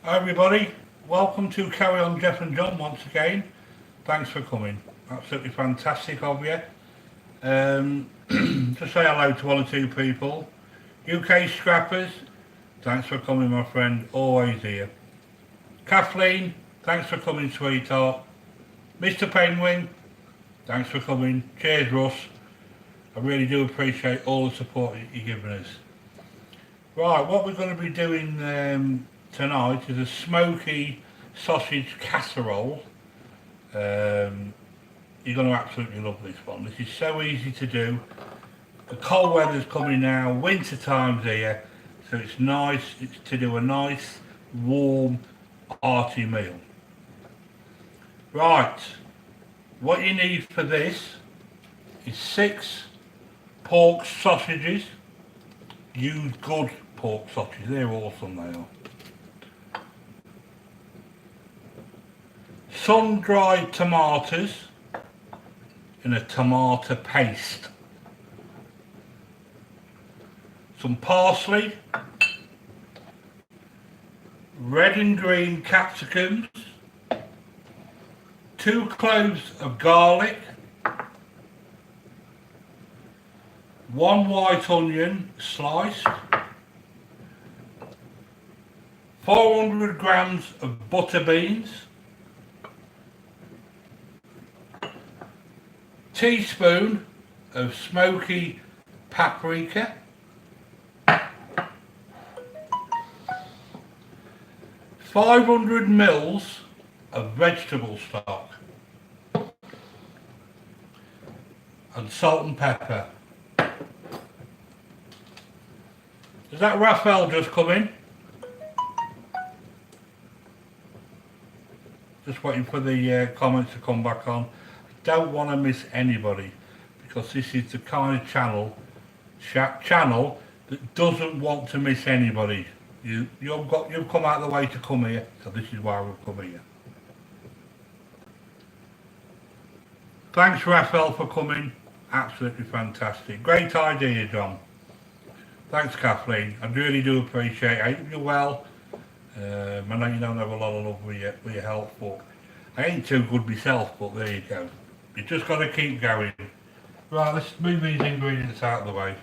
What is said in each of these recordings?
Hi everybody, welcome to Carry On Jeff and John once again. Thanks for coming, absolutely fantastic of you. To say hello to one or two people. UK Scrappers, thanks for coming my friend, always here. Kathleen, thanks for coming sweetheart. Mr Penguin, thanks for coming. Cheers Russ, I really do appreciate all the support you're giving us. Right, what we're going to be doing tonight is a smoky sausage casserole. You're going to absolutely love this one. This is so easy to do. The cold weather's coming now, winter time's here, so it's nice to do a nice, warm, hearty meal. Right, what you need for this is 6 pork sausages. Use good pork sausages, they're awesome they are. Sun-dried tomatoes in a tomato paste. Some parsley, red and green capsicums, 2 cloves of garlic, 1 white onion sliced, 400 grams of butter beans, teaspoon of Smokey paprika, 500 mils of vegetable stock, and salt and pepper. Is that Raphael just come in? Just waiting for the comments to come back on. Don't want to miss anybody because this is the kind of channel that doesn't want to miss anybody. You've come out of the way to come here, so this is why we've come here. Thanks Raphael for coming, absolutely fantastic. Great idea John. Thanks Kathleen, I really do appreciate it. I hope you're well. I know you don't have a lot of love with your health, but I ain't too good myself, but there you go. You just got to keep going. Right, let's move these ingredients out of the way.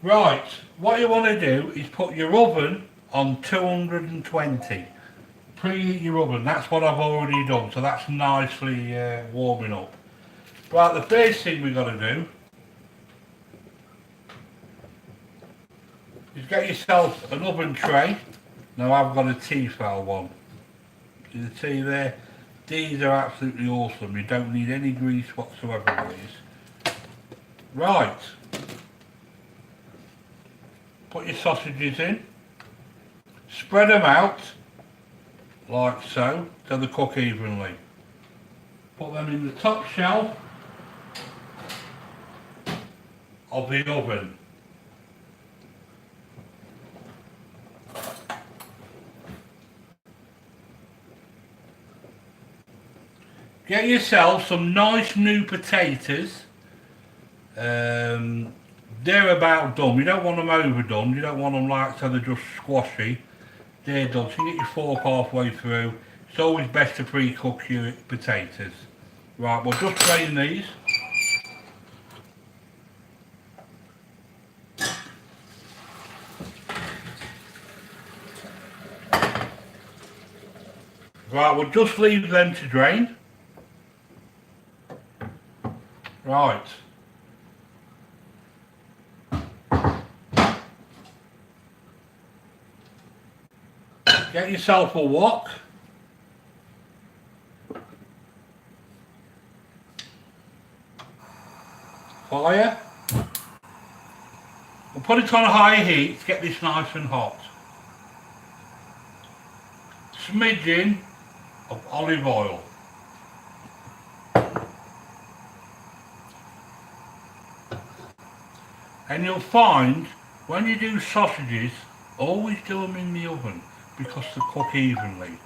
Right, what you want to do is put your oven on 220. Preheat your oven, that's what I've already done, so that's nicely warming up. Right, the first thing we've got to do is get yourself an oven tray. Now I've got a T-file one. See the T there? These are absolutely awesome, you don't need any grease whatsoever with these. Right. Put your sausages in, spread them out like so they cook evenly. Put them in the top shelf of the oven. Get yourself some nice new potatoes. They're about done. You don't want them overdone. You don't want them like so they're just squashy. They're done. So you get your fork halfway through. It's always best to pre-cook your potatoes. Right, we'll just drain these. Right, we'll just leave them to drain. Right. Get yourself a wok. Fire. We'll put it on a high heat to get this nice and hot. Smidgen of olive oil. And you'll find when you do sausages, always do them in the oven because they cook evenly.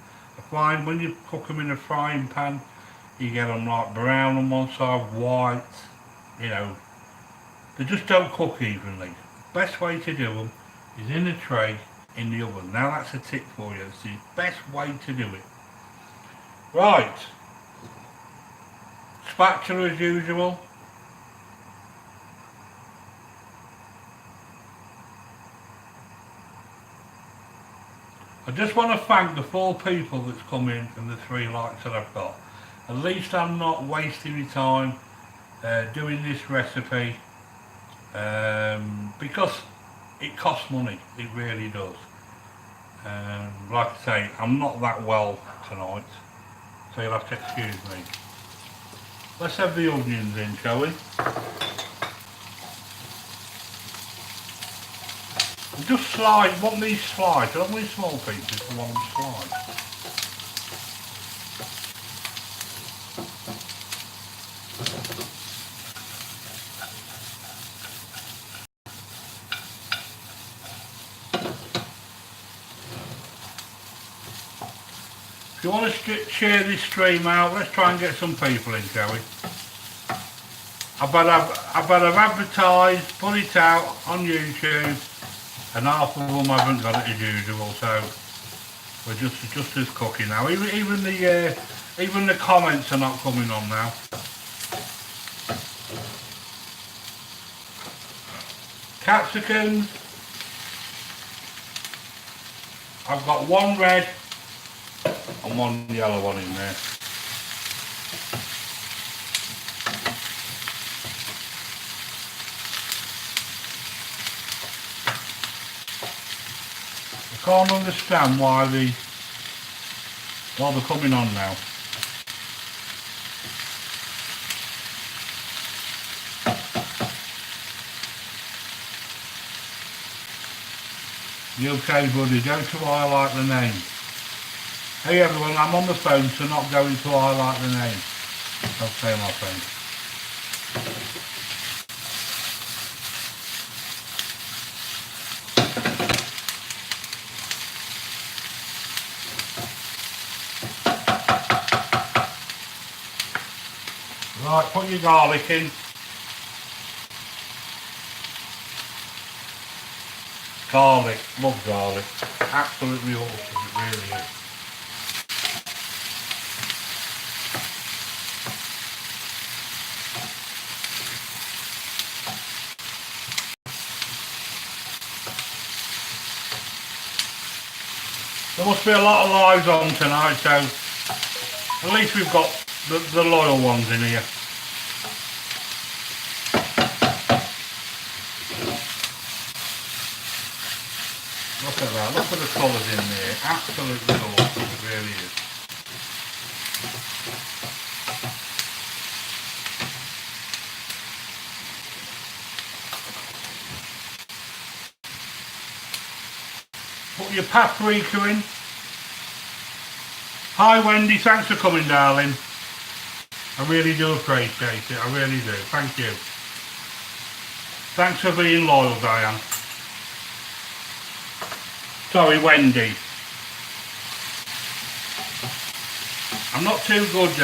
frying, when you cook them in a frying pan, you get them like brown on one side, white, you know, they just don't cook evenly. Best way to do them is in a tray in the oven. Now that's a tip for you, it's the best way to do it. Right, spatula as usual. I just want to thank the 4 people that's come in and the 3 likes that I've got. At least I'm not wasting my time doing this recipe because it costs money, it really does. Like I say, I'm not that well tonight, so you'll have to excuse me. Let's have the onions in, shall we? Just slice, want these sliced, I don't want these small pieces, I want them sliced. If you want to share this stream out, let's try and get some people in, shall we? I bet I've advertised, put it out on YouTube, and half of them haven't got it as usual, so we're just as cooking now. Even the comments are not coming on now. Capsicums, I've got 1 red and 1 yellow one in there. I can't understand why they're coming on now. You okay, buddy? Go to highlight the name. Hey everyone, I'm on the phone, so not going to highlight the name. Okay, my friend. Right, put your garlic in. Garlic, love garlic. Absolutely awesome, it really is. There must be a lot of lives on tonight, so at least we've got the loyal ones in here. Look at that, look at the colours in there, absolutely awesome, it really is. Put your paprika in. Hi Wendy, thanks for coming darling. I really do appreciate it, I really do, thank you. Thanks for being loyal, Diane. Sorry, Wendy. I'm not too good,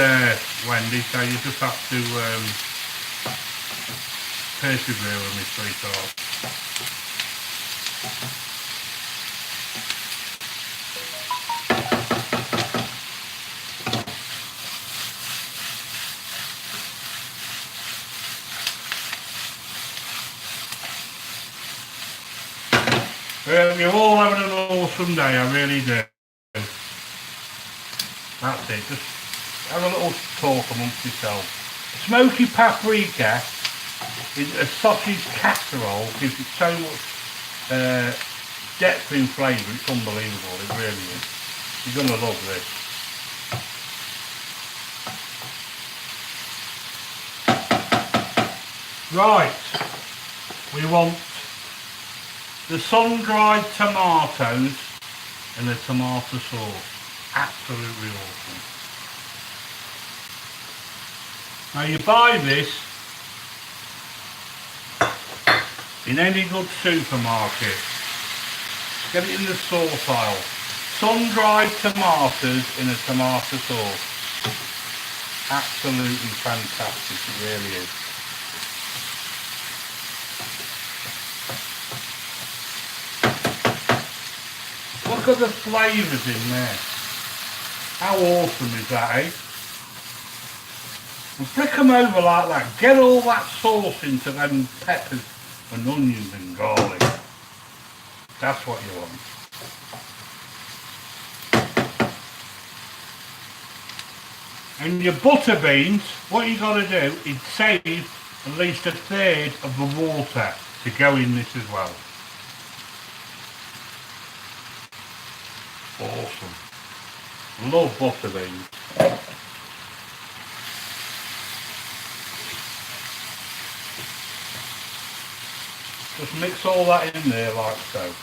Wendy, so you just have to persevere with me, sweetheart. You're all having an awesome day, I really do. That's it, just have a little talk amongst yourselves. Smoky paprika is a sausage casserole, gives it so much depth in flavour, it's unbelievable, it really is. You're going to love this. Right, we want the sun-dried tomatoes and the tomato sauce. Absolutely awesome. Now you buy this in any good supermarket. Get it in the sauce aisle. Sun-dried tomatoes in a tomato sauce. Absolutely fantastic, it really is. Look at the flavours in there. How awesome is that, eh? And flick them over like that. Get all that sauce into them peppers and onions and garlic. That's what you want. And your butter beans, what you got to do is save at least a third of the water to go in this as well. Awesome. Love butter beans. Just mix all that in there like so.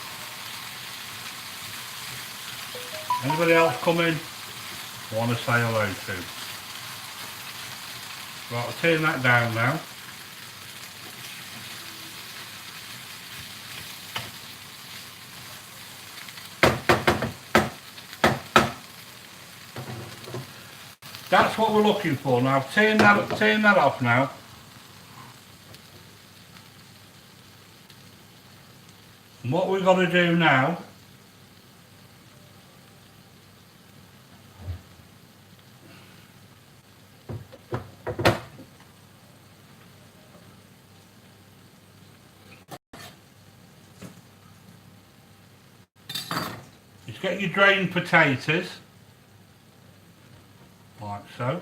Anybody else come in? Want to say hello to? Right, I'll turn that down now. That's what we're looking for now. Turn that off now. And what we've got to do now is get your drained potatoes, like so.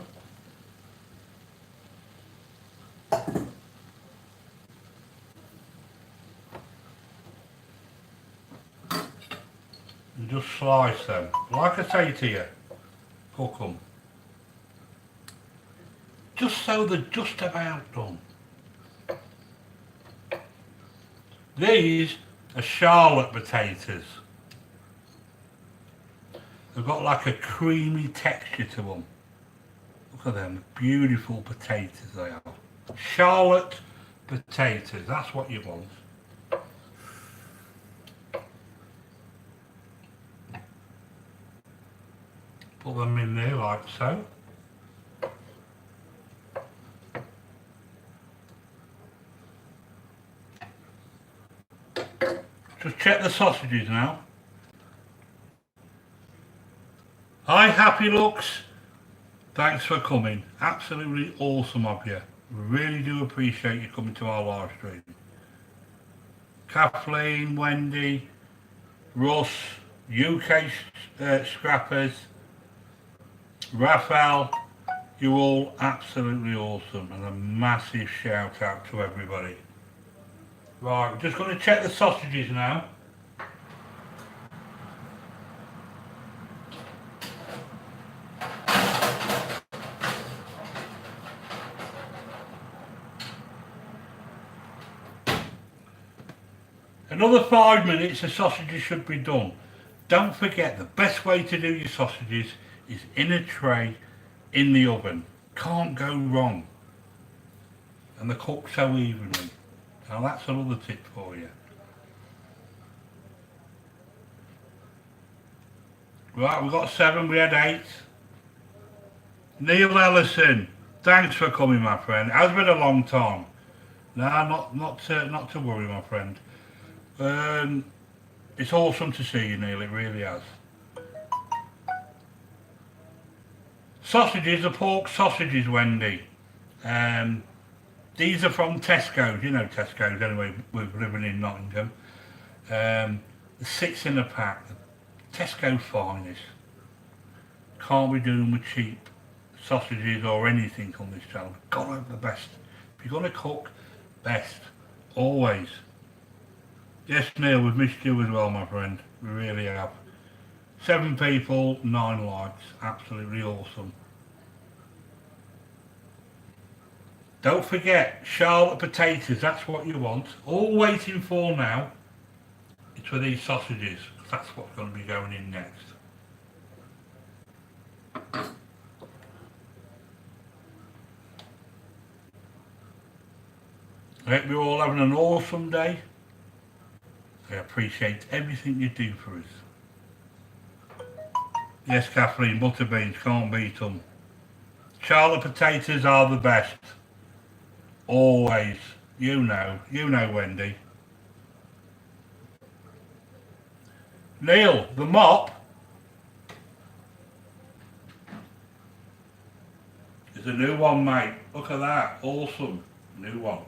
And just slice them. Like I say to you, cook them. Just so they're just about done. These are Charlotte potatoes. They've got like a creamy texture to them. Look at them, beautiful potatoes they are. Charlotte potatoes, that's what you want. Put them in there like so. Just check the sausages now. Hi Happy Looks, thanks for coming. Absolutely awesome of you. Really do appreciate you coming to our live stream. Kathleen, Wendy, Russ, UK Scrappers, Raphael, you're all absolutely awesome, and a massive shout out to everybody. Right, we're just going to check the sausages now. Another 5 minutes, the sausages should be done. Don't forget, the best way to do your sausages is in a tray in the oven. Can't go wrong. And they cook so evenly. Now that's another tip for you. Right, we've got 7, we had 8. Neil Ellison, thanks for coming, my friend. It has been a long time. No, not to worry, my friend. It's awesome to see you, Neil, it really has. Sausages are pork sausages, Wendy. These are from Tesco's, you know Tesco's anyway, we're living in Nottingham. The 6 in a pack, Tesco's finest. Can't be doing with cheap sausages or anything on this channel. Gotta have the best. If you're gonna cook, best, always. Yes, Neil, we've missed you as well, my friend. We really have. 7 people, 9 likes. Absolutely awesome. Don't forget, Charlotte potatoes, that's what you want. All waiting for now is for these sausages. That's what's going to be going in next. I hope you're all having an awesome day. I appreciate everything you do for us. Yes, Kathleen, butter beans, can't beat them. Charlotte potatoes are the best. Always. You know, Wendy. Neil, the mop is a new one, mate. Look at that, awesome. New one.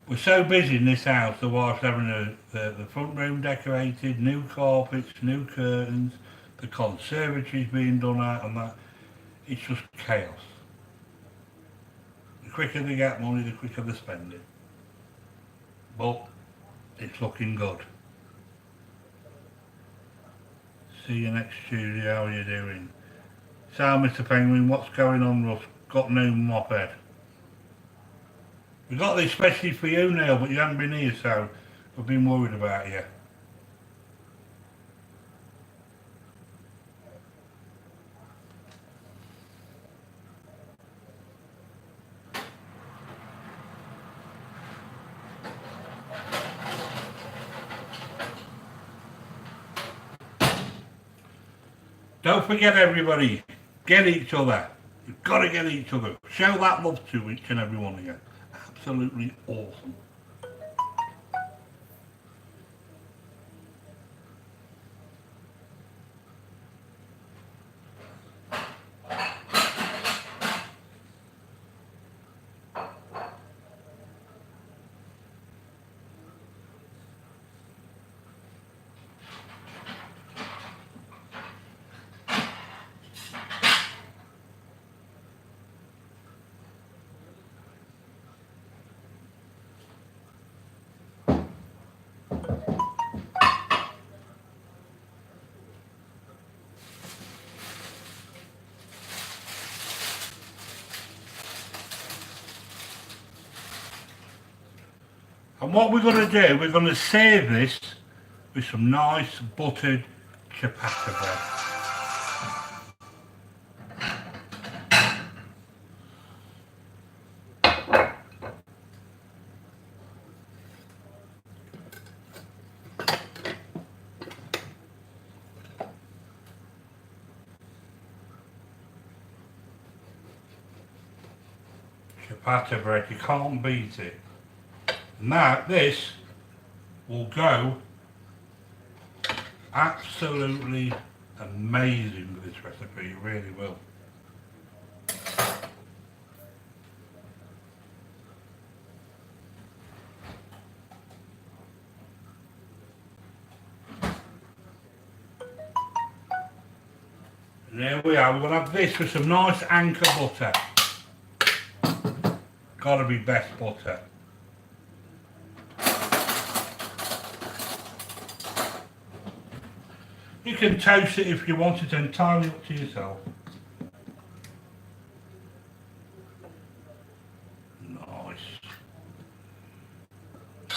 We're so busy in this house, the wife's having the front room decorated, new carpets, new curtains, the conservatory's being done out and that. It's just chaos. The quicker they get money, the quicker they spend it. But it's looking good. See you next Tuesday, how are you doing? So, Mr. Penguin, what's going on, Russ? Got no mop head. We got this especially for you, Neil, but you haven't been here, so I've been worried about you. Don't forget, everybody, get each other. You've got to get each other. Show that love to each and every one of you. Absolutely awesome. And what we're going to do, we're going to save this with some nice buttered ciabatta bread. Ciabatta bread, you can't beat it. Now this will go absolutely amazing with this recipe, it really will. And there we are, we're going to have this with some nice anchor butter. Gotta be best butter. You can toast it if you want, it, entirely up to yourself. Nice.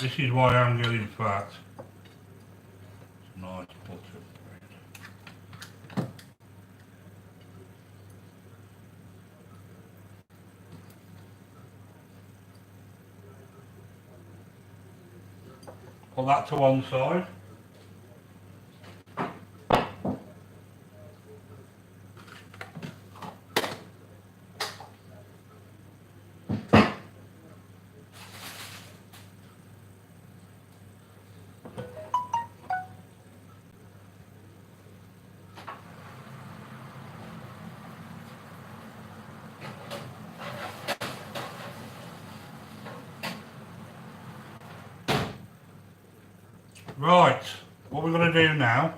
This is why I'm getting fat. Nice butter bread. Put that to one side. Right, what we're going to do now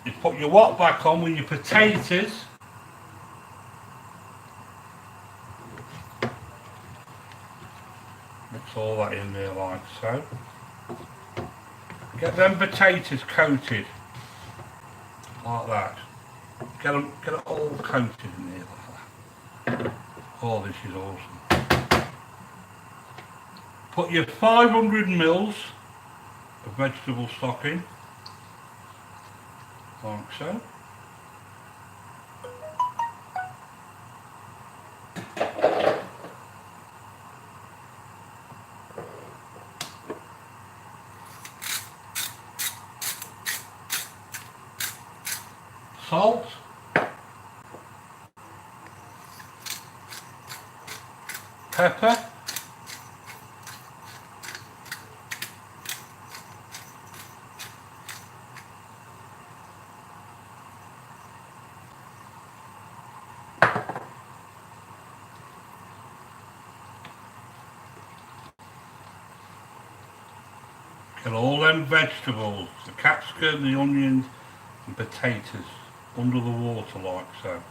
is put your wok back on with your potatoes. Mix all that in there like so. Get them potatoes coated like that. Get it all coated in here like that. Oh, this is awesome. Put your 500 mils of vegetable stock in, like so. Salt. Pepper. Get all them vegetables, the capsicum, the onions and potatoes under the water like so.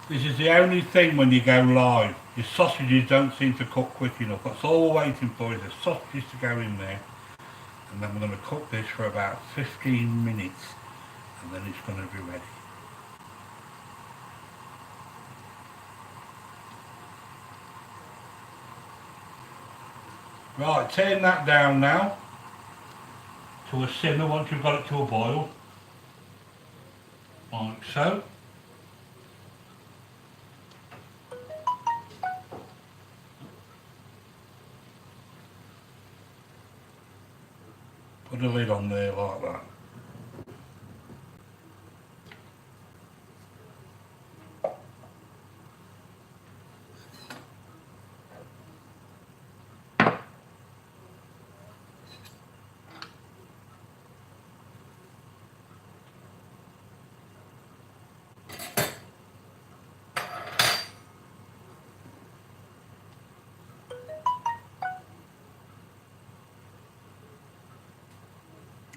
This is the only thing when you go live. Your sausages don't seem to cook quick enough. That's all we're waiting for is the sausages to go in there. And then we're going to cook this for about 15 minutes. And then it's going to be ready. Right, turn that down now to a simmer once you've got it to a boil. Like so. Put a lid on there like that.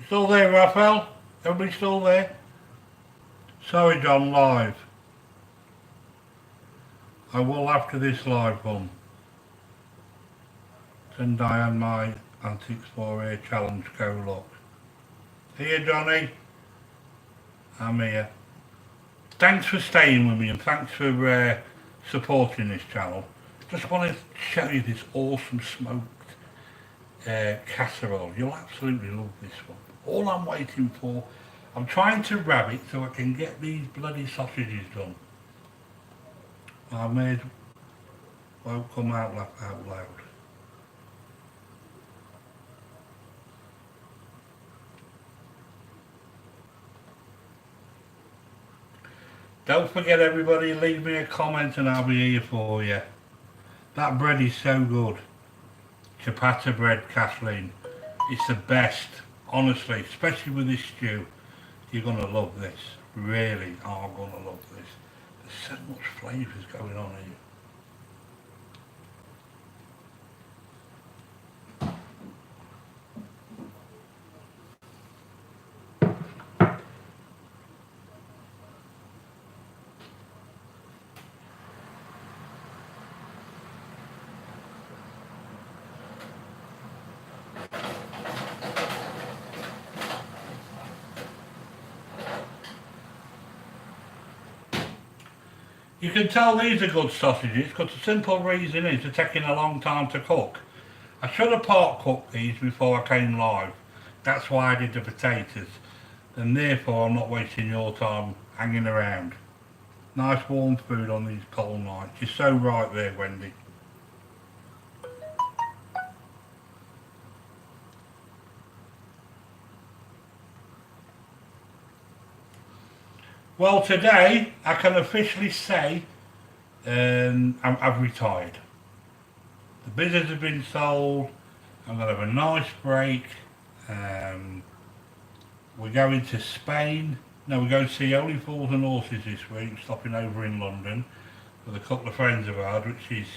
Still there, Raphael? Everybody still there? Sorry, John, live. I will after this live one. Send Diane my Antiques for Air Challenge go look. Here, Johnny. I'm here. Thanks for staying with me and thanks for supporting this channel. Just want to show you this awesome smoked casserole. You'll absolutely love this one. All I'm waiting for, I'm trying to wrap it so I can get these bloody sausages done. My maid won't come out loud. Don't forget everybody, leave me a comment and I'll be here for you. That bread is so good. Ciabatta bread, Kathleen. It's the best, honestly, especially with this stew. You're going to love this. Really are going to love this. There's so much flavours going on here. You can tell these are good sausages because the simple reason is they're taking a long time to cook. I should have part cooked these before I came live. That's why I did the potatoes. And therefore I'm not wasting your time hanging around. Nice warm food on these cold nights. You're so right there, Wendy. Well, today I can officially say I've retired. The business has been sold. I'm going to have a nice break. We're going to Spain. No, we're going to see Only Fools and Horses this week, stopping over in London with a couple of friends of ours, which is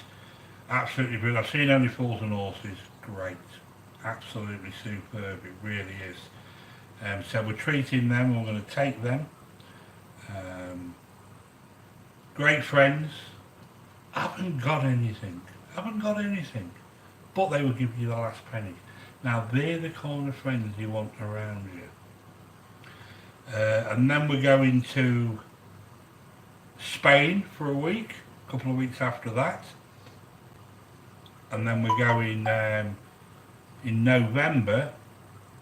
absolutely brilliant. I've seen Only Fools and Horses, great. Absolutely superb, it really is. So we're treating them, we're going to take them. Great friends. Haven't got anything, but they will give you the last penny. Now they're the kind of friends you want around you. And then we're going to Spain for a week, a couple of weeks after that. And then we're going In November,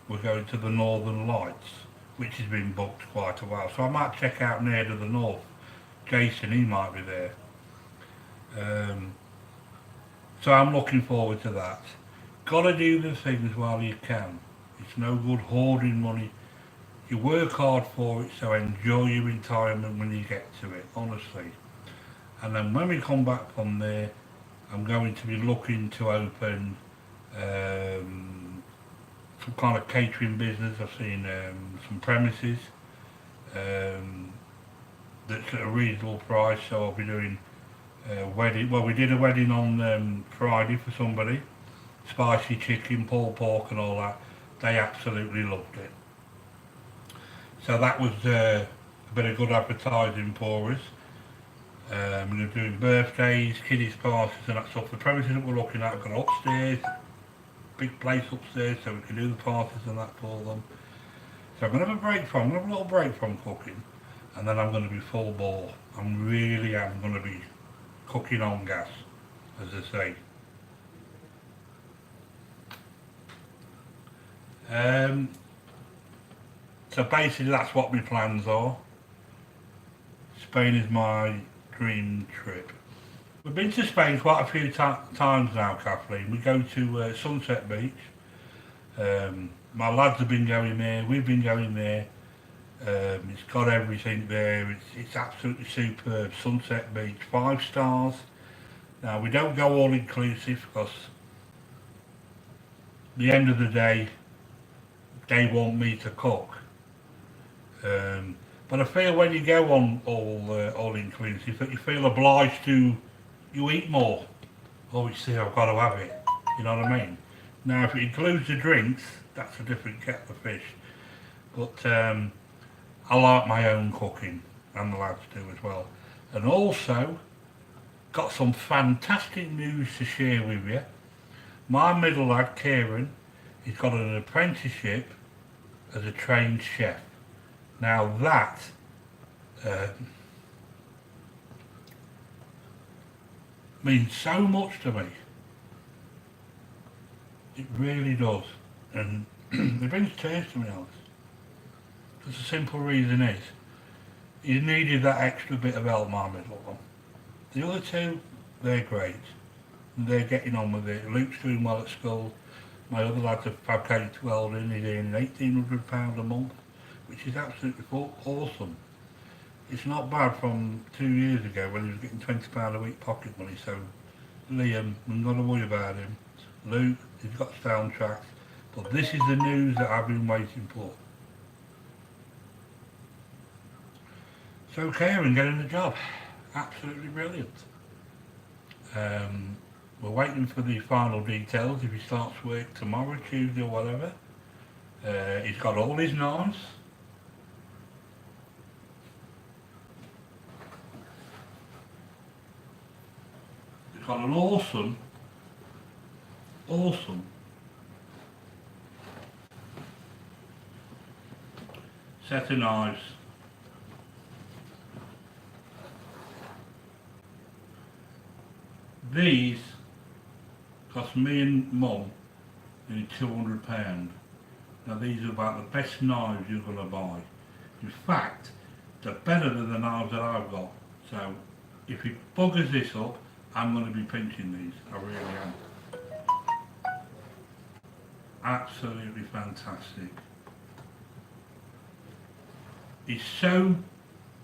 we're going to the Northern Lights, which has been booked quite a while. So I might check out near to the north. Jason, he might be there. Um, so I'm looking forward to that. Gotta do the things while you can. It's no good hoarding money. You work hard for it, so enjoy your retirement when you get to it, honestly. And then when we come back from there, I'm going to be looking to open some kind of catering business. I've seen some premises um, that's at a reasonable price, so I'll be doing a wedding. Well, we did a wedding on Friday for somebody, spicy chicken, pulled pork and all that. They absolutely loved it. So that was a bit of good advertising for us. We're doing birthdays, kiddies parties and that stuff. The premises that we're looking at have got upstairs, big place upstairs, so we can do the parties and that for them. So I'm going to have a break from, I'm going to have a little break from cooking, and then I'm going to be full bore. I really am going to be cooking on gas, as I say. So basically that's what my plans are. Spain is my dream trip. We've been to Spain quite a few times now, Kathleen. We go to Sunset Beach. My lads have been going there, we've been going there. It's got everything there, it's absolutely superb. Sunset Beach, 5 stars. Now we don't go all inclusive because at the end of the day they want me to cook. But I feel when you go on all inclusive that you feel obliged to, you eat more. Obviously I've got to have it, you know what I mean? Now if it includes the drinks, that's a different kettle of fish. But I like my own cooking, and the lads do as well. And also, got some fantastic news to share with you. My middle lad, Kieran, he's got an apprenticeship as a trained chef. Now that means so much to me. It really does. And it brings tears to my eyes. Because the simple reason is, he needed that extra bit of help, my middle one. The other two, they're great. They're getting on with it. Luke's doing well at school. My other lad's a fabricated welding. He's earning £1,800 a month, which is absolutely awesome. It's not bad from 2 years ago when he was getting £20 a week pocket money. So Liam, I'm not going to worry about him. Luke, he's got soundtracks. But this is the news that I've been waiting for. So Kieran getting the job. Absolutely brilliant. We're waiting for the final details if he starts work tomorrow, Tuesday or whatever. He's got all his knives. He's got an awesome set of knives. These cost me and Mum nearly £200. Now these are about the best knives you're going to buy. In fact, they're better than the knives that I've got. So if he buggers this up, I'm going to be pinching these. I really am. Absolutely fantastic. He's so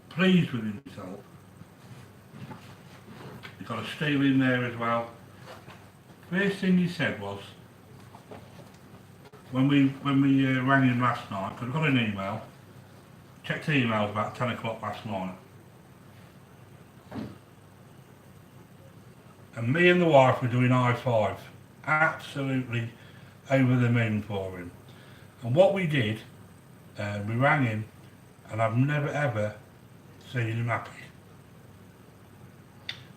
pleased with himself. He's got a steel in there as well. First thing he said was, when we rang him last night, because I got an email, checked the emails about 10 o'clock last night, and me and the wife were doing I-5, absolutely over the moon for him. And what we did, we rang him, and I've never ever seen him happy.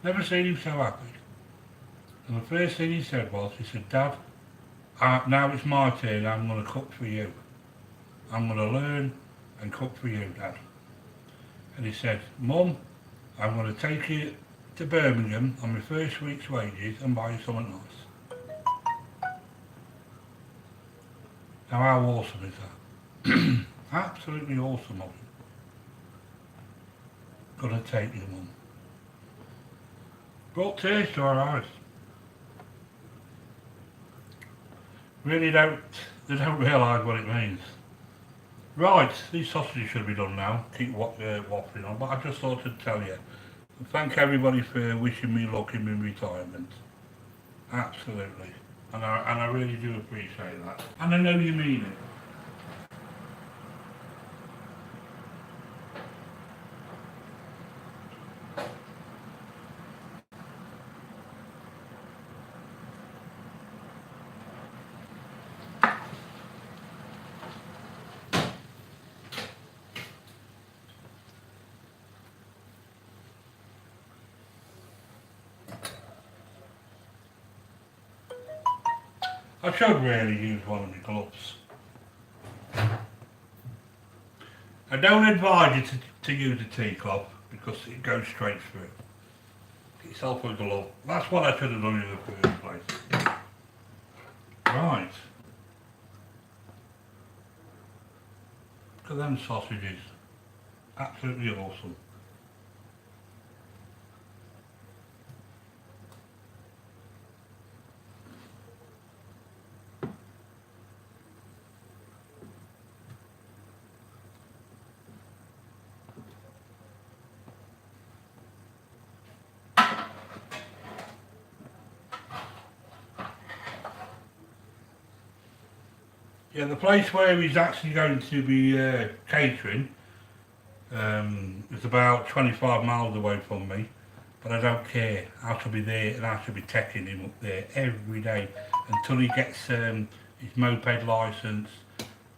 Never seen him so happy. And the first thing he said was, he said, Dad, now it's my turn, I'm going to cook for you. I'm going to learn and cook for you, Dad. And he said, Mum, I'm going to take you to Birmingham on my first week's wages and buy you something nice. Now how awesome is that? Absolutely awesome of it. Gonna take you one. Brought tears to our eyes. Really don't, they don't realise what it means. Right, these sausages should be done now. Keep waffling on, but I just thought to tell you. Thank everybody for wishing me luck in my retirement. Absolutely. And I really do appreciate that. And I know you mean it. I should really use one of my gloves. I don't advise you to use a tea cloth because it goes straight through. Get yourself a glove. That's what I should have done in the first place. Right. Look at them sausages. Absolutely awesome. Yeah, the place where he's actually going to be catering is about 25 miles away from me, but I don't care. I shall be there and I shall be taking him up there every day until he gets his moped licence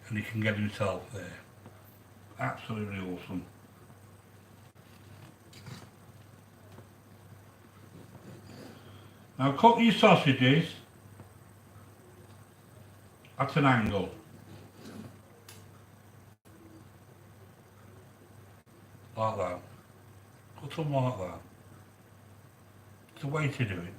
and he can get himself there. Absolutely awesome. Now cook your sausages at an angle. Like that. Cut them like that. It's the way to do it.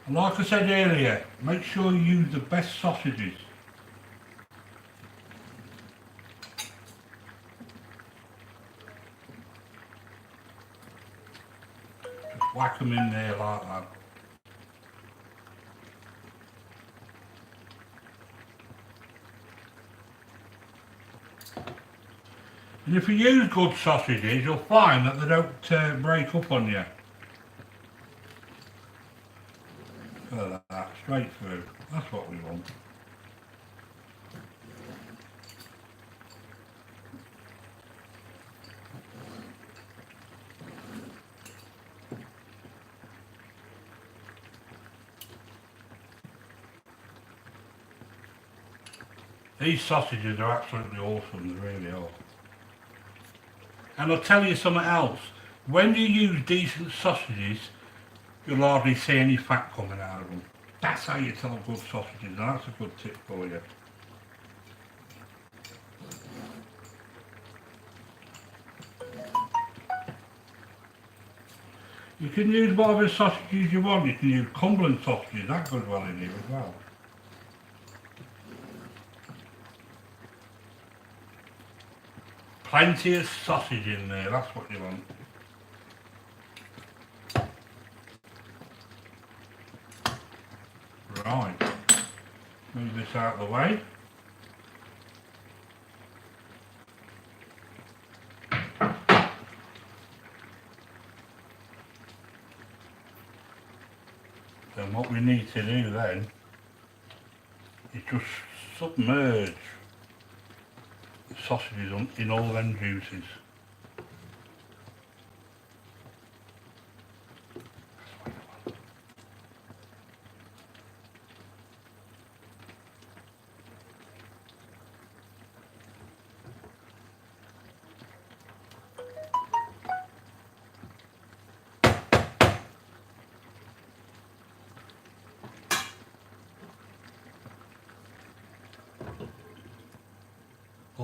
And like I said earlier, make sure you use the best sausages. Just whack them in there like that. And if you use good sausages, you'll find that they don't break up on you. Look at that, straight through. That's what we want. These sausages are absolutely awesome, they really are. And I'll tell you something else. When you use decent sausages, you'll hardly see any fat coming out of them. That's how you tell good sausages, and that's a good tip for you. You can use whatever sausages you want. You can use Cumberland sausages, that goes well in here as well. Plenty of sausage in there, that's what you want. Right, move this out of the way. Then what we need to do then is just submerge the sausages in all them juices.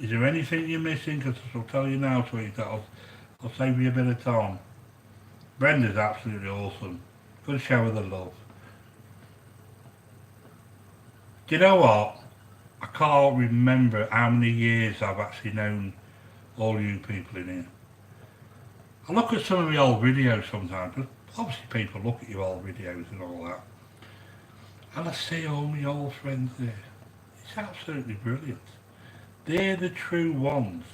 Is there anything you're missing? Because I'll tell you now, sweetheart. I'll save you a bit of time. Brenda's absolutely awesome. Good show of the love. Do you know what? I can't remember how many years I've actually known all you people in here. I look at some of my old videos sometimes, but obviously people look at your old videos and all that. And I see all my old friends there. It's absolutely brilliant. They're the true ones.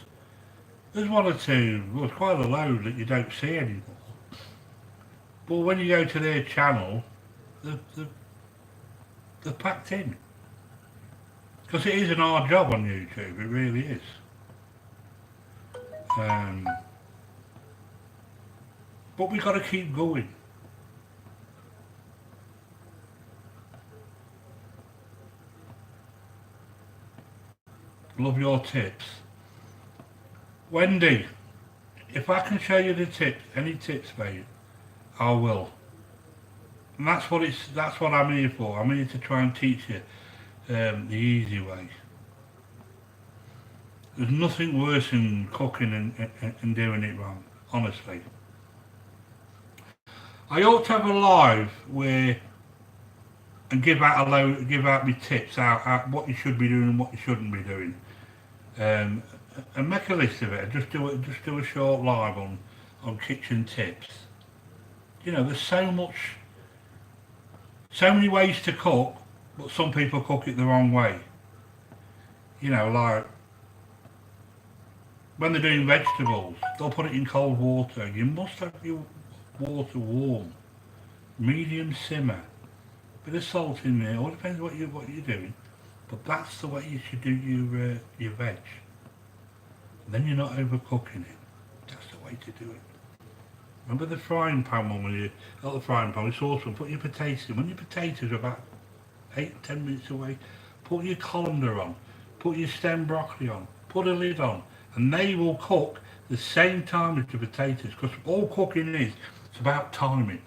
There's one or two, well, it's quite a load that you don't see anymore. But when you go to their channel, they're packed in. Because it is an hard job on YouTube, it really is. But we've got to keep going. Love your tips. Wendy, if I can show you the tips, any tips, mate, I will. And that's what I'm here for. I'm here to try and teach you the easy way. There's nothing worse than cooking and doing it wrong, honestly. I ought to have a live where and give out me tips out what you should be doing and what you shouldn't be doing, and make a list of it. Just do a short live on kitchen tips. You know, there's so many ways to cook, but some people cook it the wrong way. You know, like when they're doing vegetables, they'll put it in cold water. You must have your water warm, medium simmer, bit of salt in there. All depends what you're doing, but that's the way you should do your veg. And then you're not overcooking it. That's the way to do it. Remember the frying pan one when you not the frying pan, the saucepan. Put your potatoes in. When your potatoes are about 8-10 minutes away, put your colander on, put your stem broccoli on, put a lid on, and they will cook the same time as the potatoes. Because all cooking is, it's about timing.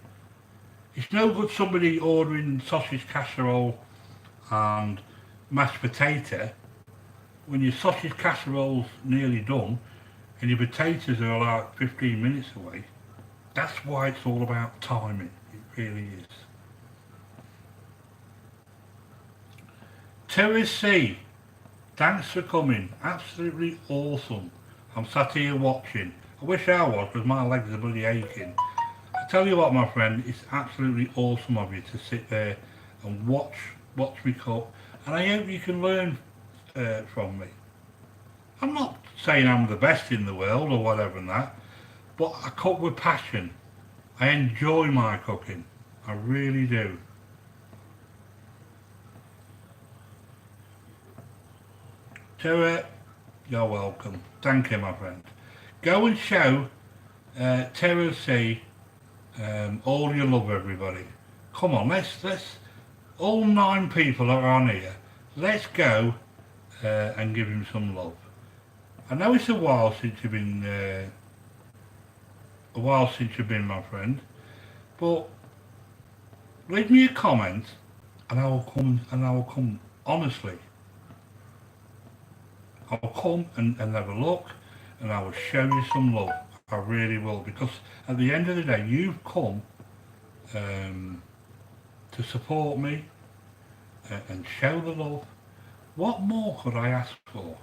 It's no good somebody ordering sausage casserole and mashed potato when your sausage casserole's nearly done and your potatoes are like 15 minutes away. That's why it's all about timing. It really is. Terry C, thanks for coming. Absolutely awesome. I'm sat here watching. I wish I was, because my legs are bloody aching. I tell you what, my friend, it's absolutely awesome of you to sit there and watch me cook, and I hope you can learn from me. I'm not saying I'm the best in the world or whatever and that, but I cook with passion. I enjoy my cooking. I really do. Tara, you're welcome. Thank you, my friend. Go and show Tara C all your love, everybody. Come on, let's all 9 people are on here. Let's go and give him some love. I know it's a while since you've been my friend, but leave me a comment and I will come honestly. I'll come and have a look and I will show you some love. I really will, because at the end of the day you've come to support me and show the love. What more could I ask for?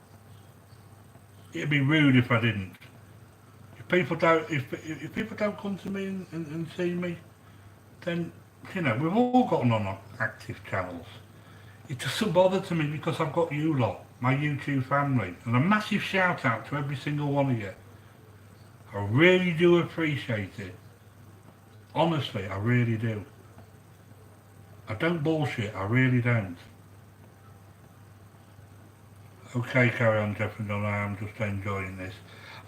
It'd be rude if I didn't. If people don't come to me and see me, then, you know, we've all got non-active channels. It doesn't bother to me because I've got you lot, my YouTube family, and a massive shout out to every single one of you. I really do appreciate it. Honestly, I really do. I don't bullshit, I really don't. Okay, carry on, Jeffrey, no, I am just enjoying this.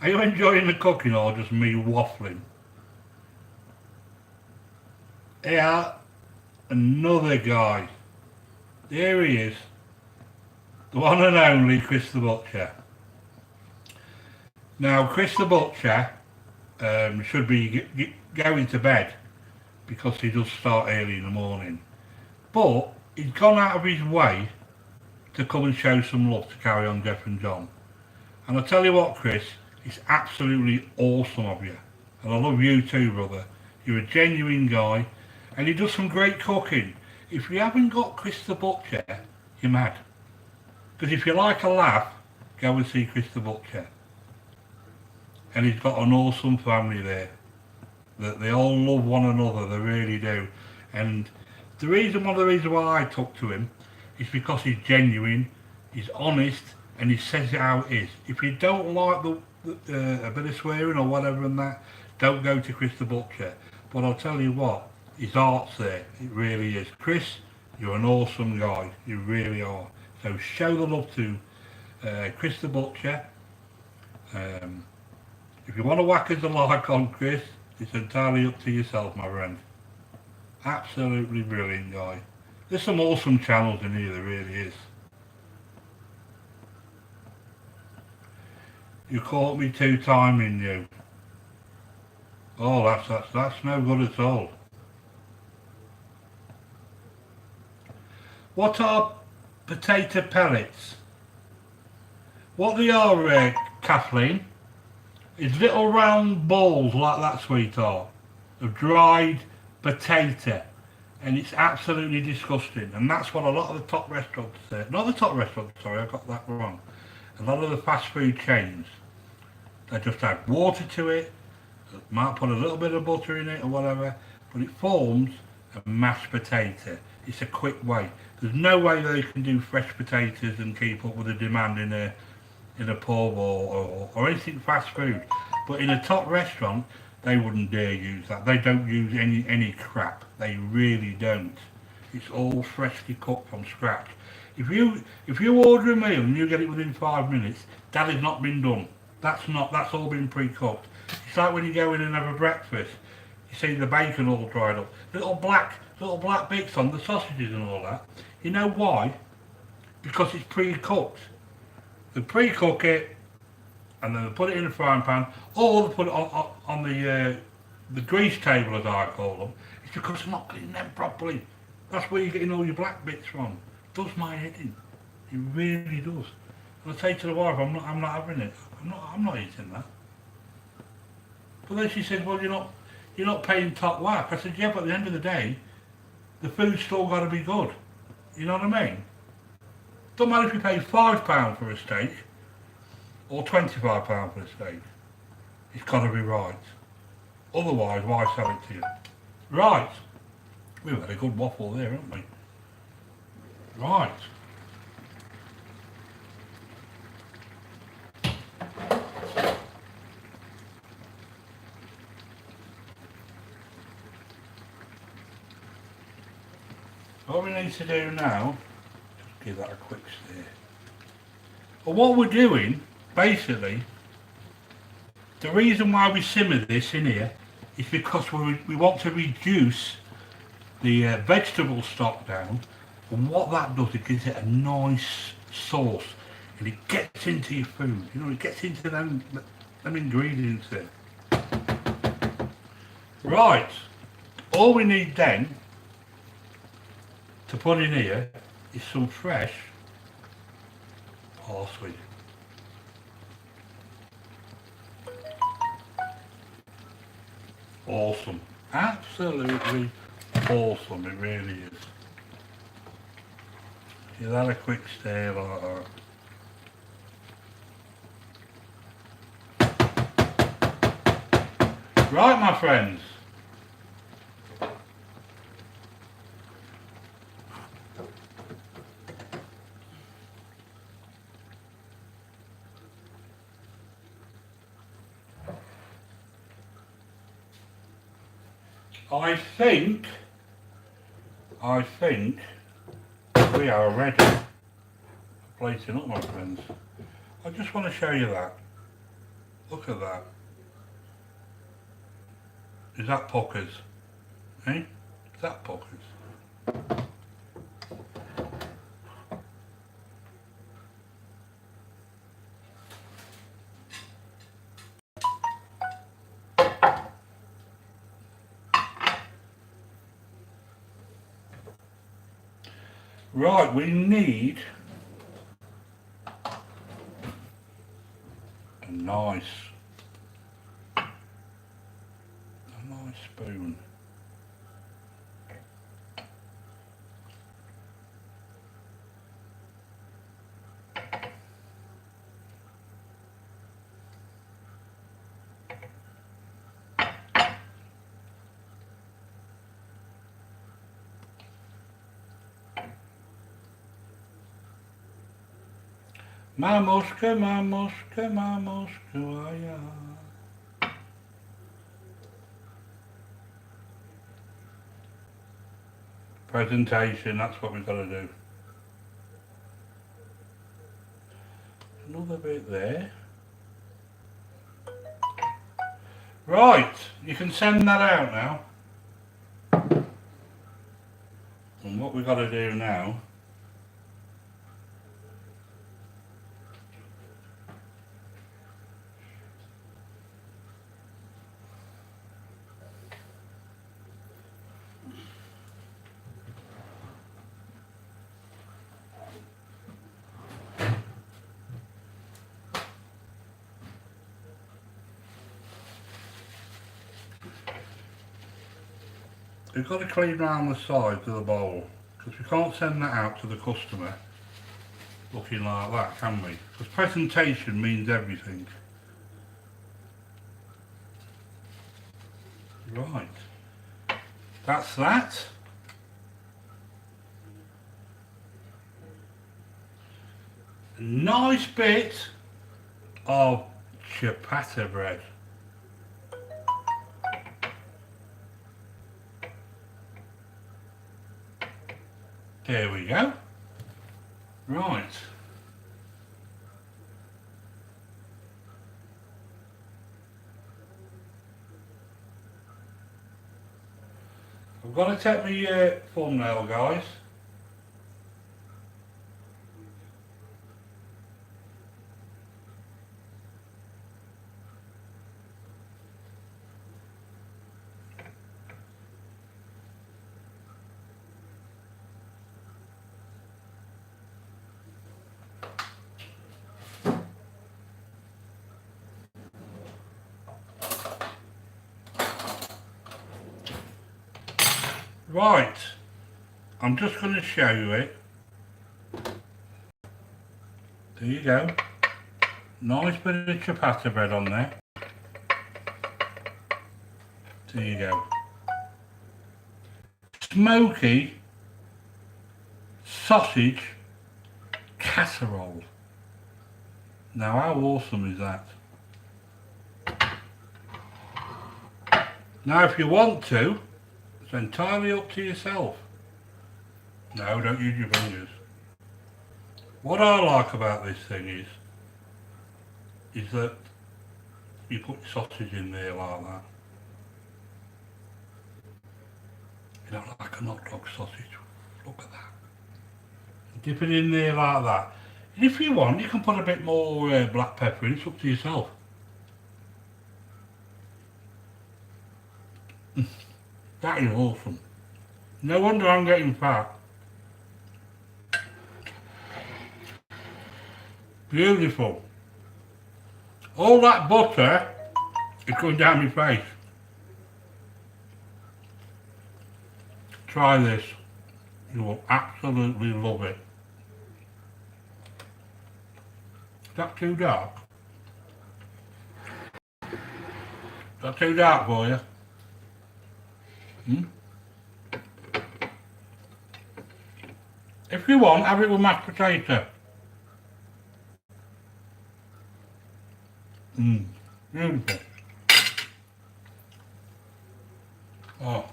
Are you enjoying the cooking or just me waffling? Yeah, another guy. There he is. The one and only Chris the Butcher. Now, Chris the Butcher should be going to bed because he does start early in the morning. But he's gone out of his way to come and show some love to Carry On Jeff and John. And I tell you what, Chris, it's absolutely awesome of you. And I love you too, brother. You're a genuine guy, and he does some great cooking. If you haven't got Chris the Butcher, you're mad. Because if you like a laugh, go and see Chris the Butcher. And he's got an awesome family there. That they all love one another, they really do. And one of the reasons why I talk to him is because he's genuine, he's honest, and he says it how it is. If you don't like a bit of swearing or whatever and that, don't go to Chris the Butcher. But I'll tell you what, his heart's there, it really is. Chris, you're an awesome guy, you really are. So show the love to Chris the Butcher. If you want to whack us a like on Chris, it's entirely up to yourself, my friend. Absolutely brilliant guy. There's some awesome channels in here, there really is. You caught me two-timing you. Oh, that's no good at all. What are potato pellets? What they are, Kathleen, is little round balls like that, sweetheart, of dried potato, and it's absolutely disgusting. And that's what a lot of the top restaurants say. Not the top restaurants, sorry, I got that wrong. A lot of the fast food chains, they just add water to it, might put a little bit of butter in it or whatever, but it forms a mashed potato. It's a quick way. There's no way they can do fresh potatoes and keep up with the demand in a pub or anything fast food. But in a top restaurant, they wouldn't dare use that. They don't use any crap. They really don't. It's all freshly cooked from scratch. If you order a meal and you get it within 5 minutes, that has not been done. That's all been pre-cooked. It's like when you go in and have a breakfast, you see the bacon all dried up, little black bits on the sausages and all that. You know why? Because it's pre-cooked. They pre-cook it, and then they put it in a frying pan, or they put it on the grease table, as I call them. It's because they're not cleaning them properly. That's where you're getting all your black bits from. It does my head in. It really does. And I say to the wife, I'm not having it. I'm not eating that. But then she said, well, you're not paying top whack. I said, yeah, but at the end of the day, the food's still got to be good. You know what I mean? Don't matter if you pay £5 for a steak or £25 for a steak. It's got to be right. Otherwise, why sell it to you? Right. We've had a good waffle there, haven't we? Right. What we need to do now, just give that a quick stir. But what we're doing, basically, the reason why we simmer this in here is because we want to reduce the vegetable stock down, and what that does, it gives it a nice sauce, and it gets into your food. You know, it gets into them ingredients there. Right, all we need then to put in here is some fresh parsley. Awesome, absolutely awesome, it really is. Give that a quick stir like that. Right, my friends. I think we are ready for plating up, my friends. I just want to show you that. Look at that. Is that puckers? Eh? Is that puckers? Right, we need nice. A nice spoon. Mamushka, mamushka, mamushka, waya. Presentation, that's what we've got to do. Another bit there. Right, you can send that out now. And what we've got to do now, we've got to clean around the sides of the bowl, because we can't send that out to the customer looking like that, can we? Because presentation means everything. Right, that's that. A nice bit of ciabatta bread. There we go. Right. I've got to take my thumbnail, guys. Right, I'm just going to show you it. There you go. Nice bit of ciabatta bread on there. There you go. Smokey sausage casserole. Now how awesome is that? Now if you want to, it's entirely up to yourself. No, don't use your fingers. What I like about this thing is that you put sausage in there like that. You know, like a hot dog sausage. Look at that. Dip it in there like that. And if you want, you can put a bit more black pepper in. It's up to yourself. That is awesome. No wonder I'm getting fat. Beautiful. All that butter is going down my face. Try this. You will absolutely love it. Is that too dark? Is that too dark for you? If you want, have it with mashed potato. Beautiful. Oh.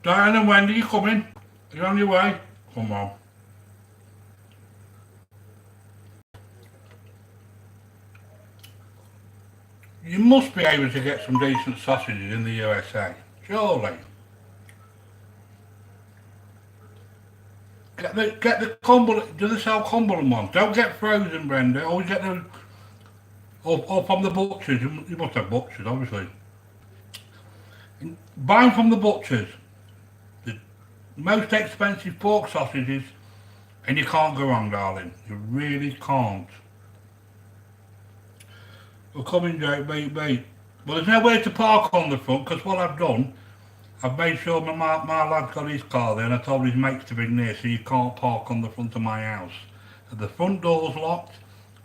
Diane and Wendy, you coming? Are you on your way? Come on. You must be able to get some decent sausages in the USA, surely. Get the Cumberland. Do they sell Cumberland ones? Don't get frozen, Brenda. Always or from the butchers. You must have butchers, obviously. Buying from the butchers, the most expensive pork sausages, and you can't go wrong, darling. You really can't. We're coming, Jake, mate. Well, there's nowhere to park on the front, because what I've done, I've made sure my lad's got his car there, and I told his mates to bring there, so you can't park on the front of my house. And the front door's locked,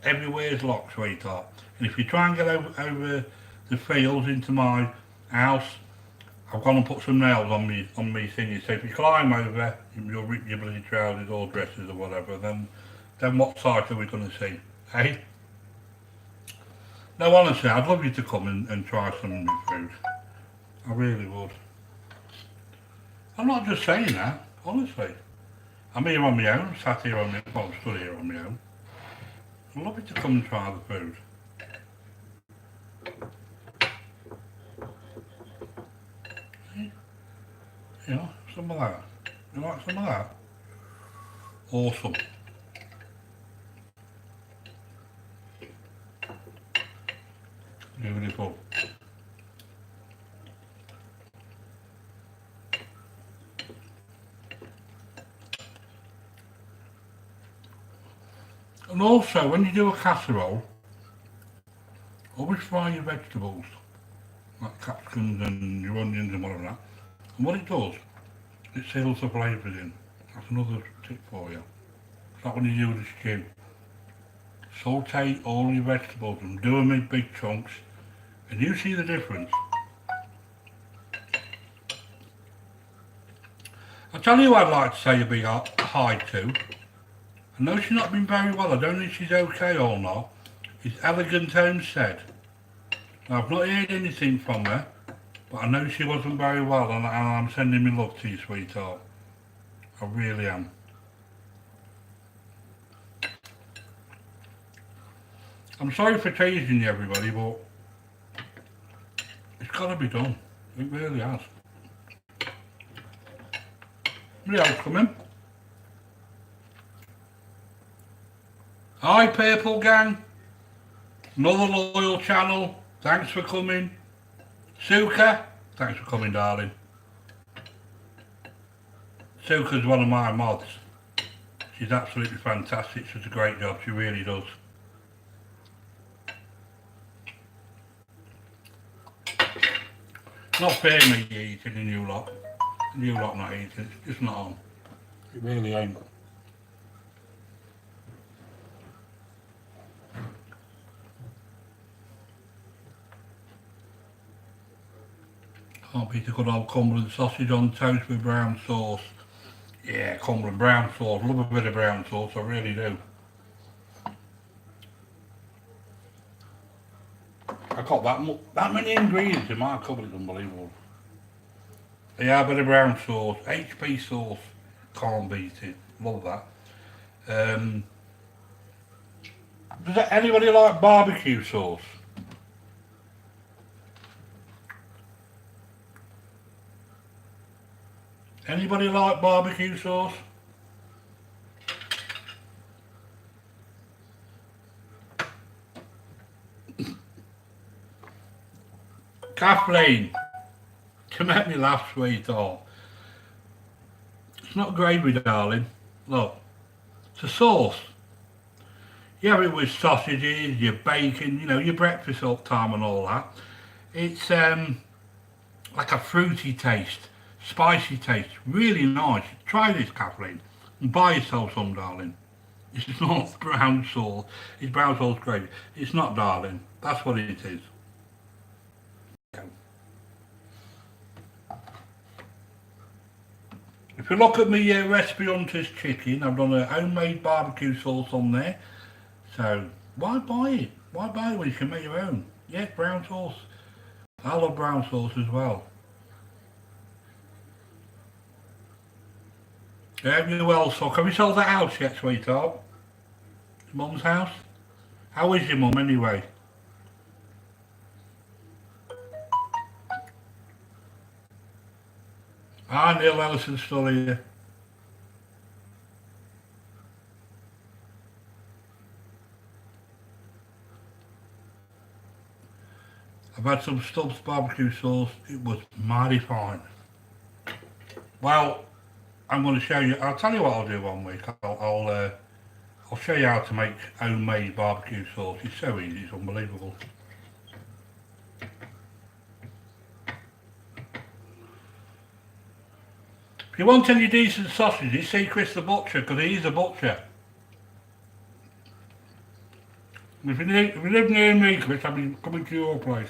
everywhere's locked, sweetheart. And if you try and get over the fields into my house, I've gone and put some nails on me thingy. So if you climb over, you'll rip your bloody trousers or dresses or whatever, then what sight are we going to see? Hey? No, honestly, I'd love you to come and try some new food. I really would. I'm not just saying that, honestly. I'm here on my own, sat here on my own, well, I'm stood here on my own. I'd love you to come and try the food. You know, some of that. You like some of that? Awesome. Beautiful. And also, when you do a casserole, always fry your vegetables, like capsicums and your onions and whatever that. And what it does, it seals the flavours in. That's another tip for you. It's like when you do the stew. Saute all your vegetables and do them in big chunks, and you see the difference. I'll tell you what I'd like to say a big hi to. I know she's not been very well, I don't know if she's okay or not. It's Elegant Homestead. Now, I've not heard anything from her, but I know she wasn't very well, and I'm sending my love to you, sweetheart. I really am. I'm sorry for teasing you, everybody, but it's got to be done. It really has. Somebody else coming? Hi, Purple Gang. Another loyal channel. Thanks for coming. Suka, thanks for coming, darling. Suka's one of my mods. She's absolutely fantastic. She does a great job. She really does. Not fair me eating a new lot. A new lot not eating. It's just not on. It really ain't. Can't beat a good old Cumberland sausage on toast with brown sauce. Yeah, Cumberland brown sauce. Love a bit of brown sauce, I really do. I got that many ingredients in my cupboard, it's unbelievable. Yeah, a bit of brown sauce, HP sauce, can't beat it. Love that. Does anybody like barbecue sauce? Anybody like barbecue sauce? Kathleen, to make me laugh, sweetheart. It's not gravy, darling. Look, it's a sauce. You have it with sausages, your bacon, you know, your breakfast up time and all that. It's like a fruity taste, spicy taste, really nice. Try this, Kathleen, and buy yourself some, darling. It's not brown sauce. It's brown sauce gravy. It's not, darling. That's what it is. If you look at my Recipe Hunter's chicken, I've done a homemade barbecue sauce on there. So why buy it? Why buy it when you can make your own? Yes, brown sauce. I love brown sauce as well. Yeah, you well, so have you sold that house yet, sweetheart? Your mum's house? How is your mum anyway? Ah, Neil Ellison's still here. I've had some Stubbs barbecue sauce. It was mighty fine. Well, I'm going to show you. I'll tell you what I'll do one week. I'll show you how to make homemade barbecue sauce. It's so easy. It's unbelievable. If you want any decent sausages, see Chris the Butcher, because he's a butcher. If you live near me, Chris, I'll be coming to your place.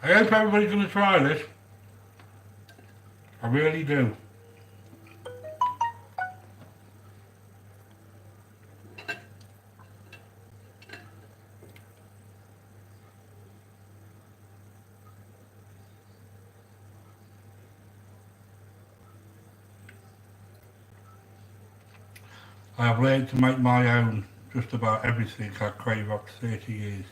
I hope everybody's going to try this. I really do. I have learned to make my own just about everything I crave after 30 years.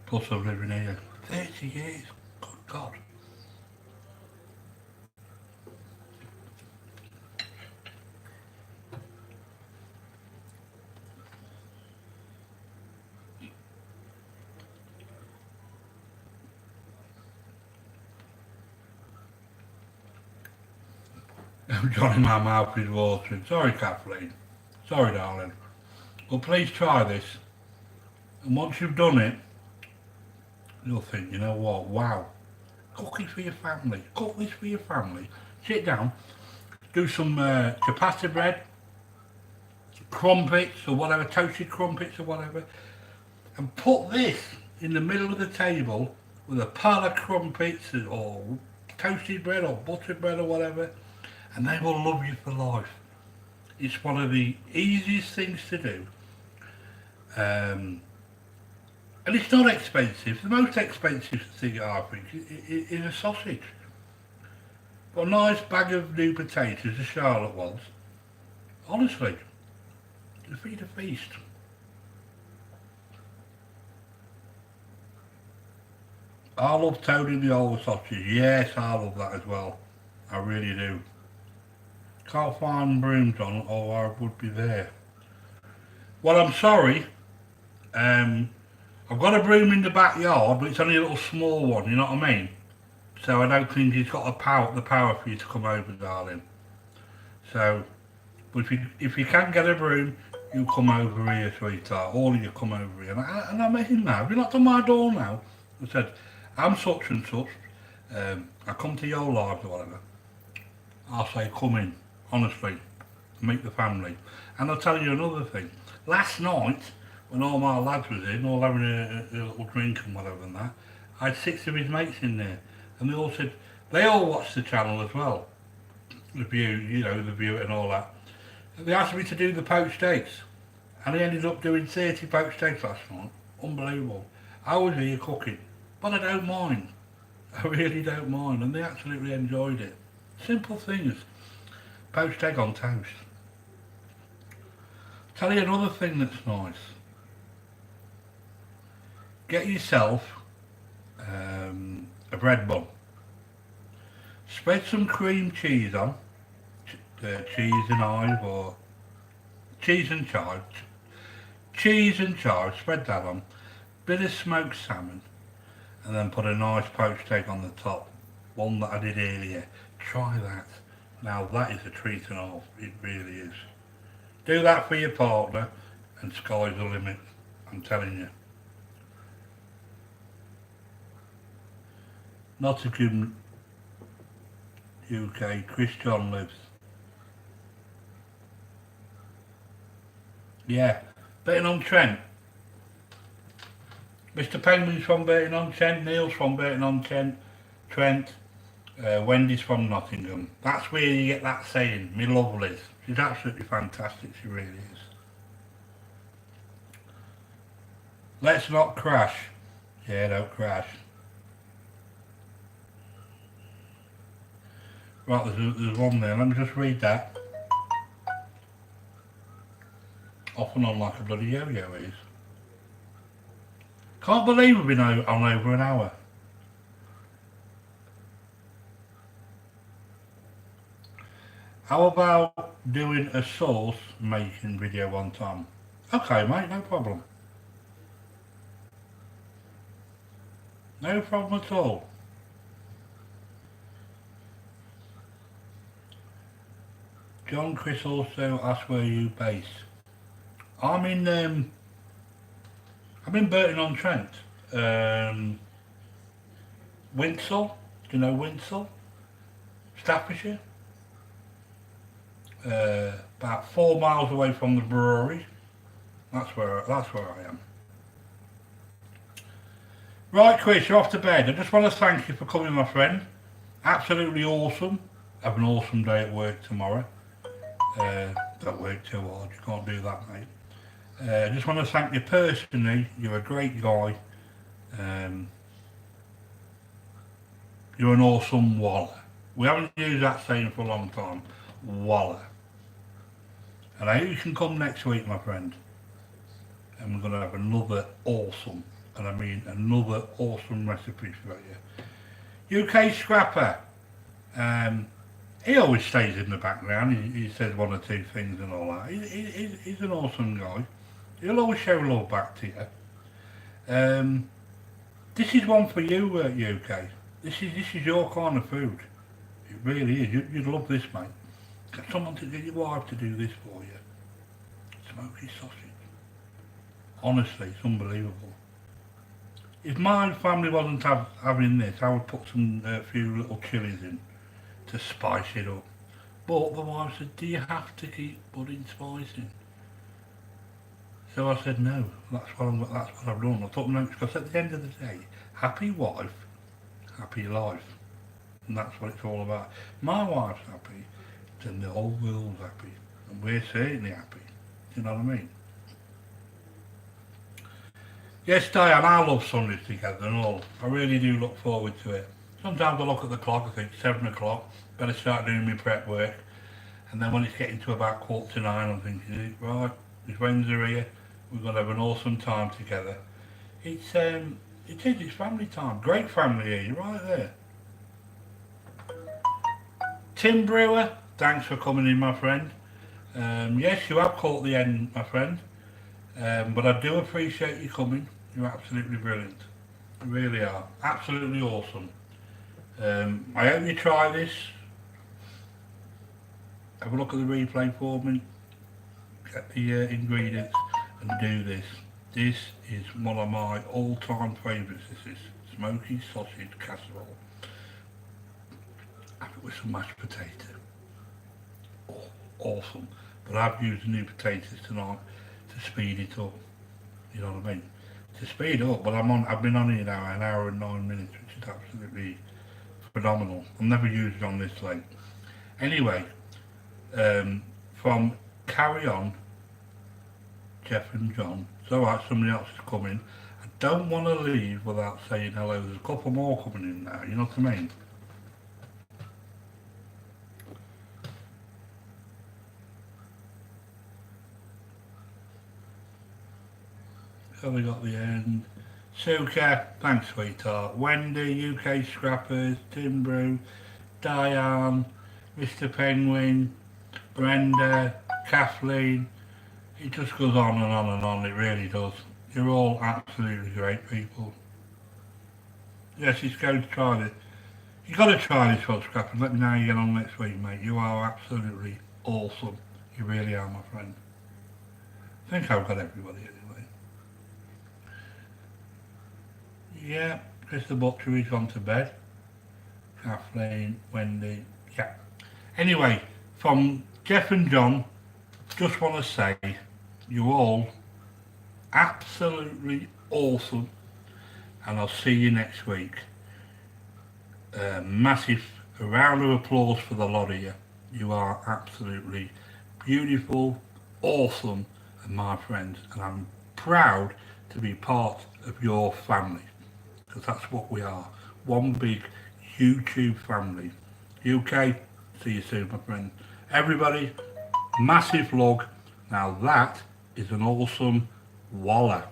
Plus I've living here. 30 years? Good God. I'm Johnny, my mouth is watering. Sorry, Kathleen. Sorry, darling. Well, please try this. And once you've done it, you'll think, you know what, wow. Cook it for your family. Cook this for your family. Sit down, do some chapati bread, crumpets or whatever, toasted crumpets or whatever, and put this in the middle of the table with a pile of crumpets or toasted bread or buttered bread or whatever, and they will love you for life. It's one of the easiest things to do. And it's not expensive. The most expensive thing, I think, is a sausage. But a nice bag of new potatoes, the Charlotte ones. Honestly, you feed a feast. I love toading the old sausage. Yes, I love that as well. I really do. Can't find brooms on, or I would be there. Well, I'm sorry. I've got a broom in the backyard, but it's only a little small one, you know what I mean? So I don't think it's got the power for you to come over, darling. So, but if you can't get a broom, you come over here, sweetheart. All of you come over here. And I'm in now. Have you knocked on my door now? I said, I'm such and such. I come to your lives or whatever. I'll say, come in, honestly, meet the family. And I'll tell you another thing. Last night, when all my lads was in, all having a little drink and whatever and that, I had 6 of his mates in there. And they all watched the channel as well. The View, you know, the View and all that. And they asked me to do the poached eggs. And I ended up doing 30 poached eggs last night. Unbelievable. I was here cooking. But I don't mind. I really don't mind. And they absolutely enjoyed it. Simple things. Poached egg on toast. Tell you another thing that's nice. Get yourself a bread bun. Spread some cream cheese on. Cheese and chive or cheese and chive. Cheese and chive, spread that on. Bit of smoked salmon. And then put a nice poached egg on the top. One that I did earlier. Try that. Now that is a treat and all. It really is. Do that for your partner and sky's the limit. I'm telling you. Nottingham, UK. Chris John lives. Yeah. Burton-on-Trent. Mr. Penguin's from Burton-on-Trent. Neil's from Burton-on-Trent. Wendy's from Nottingham. That's where you get that saying, me lovelies. She's absolutely fantastic, she really is. Let's not crash. Yeah, don't crash. Right, there's one there, let me just read that. Off and on like a bloody yo-yo is. Can't believe we've been on over an hour. How about doing a sauce making video one time? Okay, mate, no problem. No problem at all. John Chris also asked where you base. I'm in Burton-on-Trent. Winsell, do you know Winsell? Staffordshire. About 4 miles away from the brewery. That's where I am. Right, Chris, you're off to bed. I just want to thank you for coming, my friend. Absolutely awesome. Have an awesome day at work tomorrow. Don't work too hard. You can't do that, mate. I just want to thank you personally. You're a great guy. You're an awesome waller. We haven't used that saying for a long time. Waller. And I hope you can come next week, my friend. And we're going to have another awesome, and I mean another awesome recipe for you. UK Scrapper. He always stays in the background. He says one or two things and all that. He's an awesome guy. He'll always show love back to you. This is one for you, UK. This is your kind of food. It really is. You'd love this, mate. Get someone to get your wife to do this for you. Smoky sausage. Honestly, it's unbelievable. If my family wasn't having this, I would put a few little chilies in to spice it up. But the wife said, do you have to keep putting spice in? So I said, no, that's what I've done. I took notes because at the end of the day, happy wife, happy life. And that's what it's all about. My wife's happy, then the whole world's happy. And we're certainly happy. Do you know what I mean? Yes, Diane, I love Sundays together and all. I really do look forward to it. Sometimes I look at the clock, I think 7 o'clock, better start doing my prep work. And then when it's getting to about 8:45, I'm thinking, right, my friends are here, we're going to have an awesome time together. It's family time. Great family here, you're right there. Tim Brewer, thanks for coming in, my friend. Yes, you have caught the end, my friend. But I do appreciate you coming. You're absolutely brilliant. You really are. Absolutely awesome. I hope you try this. Have a look at the replay for me. Get the ingredients and do this. This is one of my all-time favourites. This is smoky sausage casserole. Have it with some mashed potato. Oh, awesome. But I've used new potatoes tonight to speed it up. You know what I mean? To speed up, but I've been on here now an hour and 9 minutes, which is absolutely phenomenal. I've never used it on this late. Anyway, from Carry On, Jeff and John. It's alright, somebody else is coming. I don't want to leave without saying hello. There's a couple more coming in now, you know what I mean? So we got the end. Suka, thanks sweetheart. Wendy, UK Scrappers, Tim Brew, Diane, Mr Penguin, Brenda, Kathleen. It just goes on and on and on, it really does. You're all absolutely great people. Yes, it's going to try this. You've got to try this one, Scrappers. Let me know how you get on next week, mate. You are absolutely awesome. You really are, my friend. I think I've got everybody anyway. Yeah, Chris the Butcher, he's gone to bed. Kathleen, Wendy, yeah. Anyway, from Jeff and John, just want to say, you all absolutely awesome, and I'll see you next week. Massive round of applause for the lot of you. You are absolutely beautiful, awesome, and my friends, and I'm proud to be part of your family, because that's what we are. One big YouTube family. UK, see you soon, my friend. Everybody, massive log. Now that is an awesome Waller.